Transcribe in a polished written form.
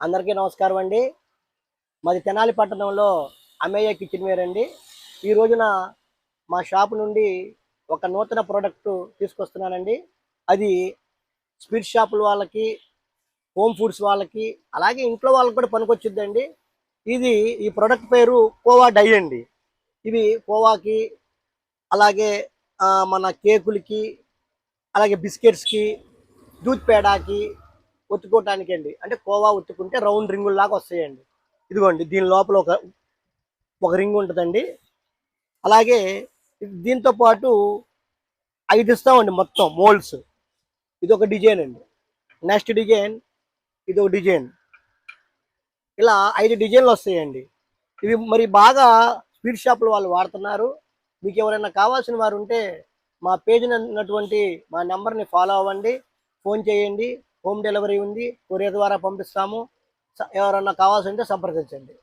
అందరికీ నమస్కారం అండి. మాది తెనాలి పట్టణంలో అమ్మయ్య కిచెన్ వేర్ అండి. ఈ రోజున మా షాప్ నుండి ఒక నూతన ప్రోడక్ట్ తీసుకొస్తున్నానండి. అది స్వీట్ షాపుల వాళ్ళకి, హోమ్ ఫుడ్స్ వాళ్ళకి, అలాగే ఇంట్లో వాళ్ళకి కూడా పనికొచ్చుద్దండి. ఈ ప్రోడక్ట్ పేరు కోవా డై అండి. ఇవి కోవాకి, అలాగే మన కేకులకి, అలాగే బిస్కెట్స్కి, దూద్ పేడాకి ఒత్తుకోవటానికి అండి. అంటే కోవా ఒత్తుకుంటే రౌండ్ రింగుల్లాగా వస్తాయండి. ఇదిగోండి దీని లోపల ఒక ఒక రింగ్ ఉంటుందండి. అలాగే దీంతో పాటు 5 ఇస్తామండి మొత్తం మోల్డ్స్. ఇదొక డిజైన్ అండి. నెక్స్ట్ డిజైన్, ఇదొక డిజైన్. ఇలా 5 డిజైన్లు వస్తాయండి. ఇవి మరి బాగా స్వీట్ షాపుల వాళ్ళు వాడుతున్నారు. మీకు ఎవరైనా కావాల్సిన వారు ఉంటే మా పేజీన ఉన్నటువంటి మా నెంబర్ని ఫాలో అవ్వండి, ఫోన్ చేయండి. హోమ్ డెలివరీ ఉంది, కొరియర్ ద్వారా పంపిస్తాము. ఎవరన్నా కావాల్సి ఉంటే సంప్రదించండి.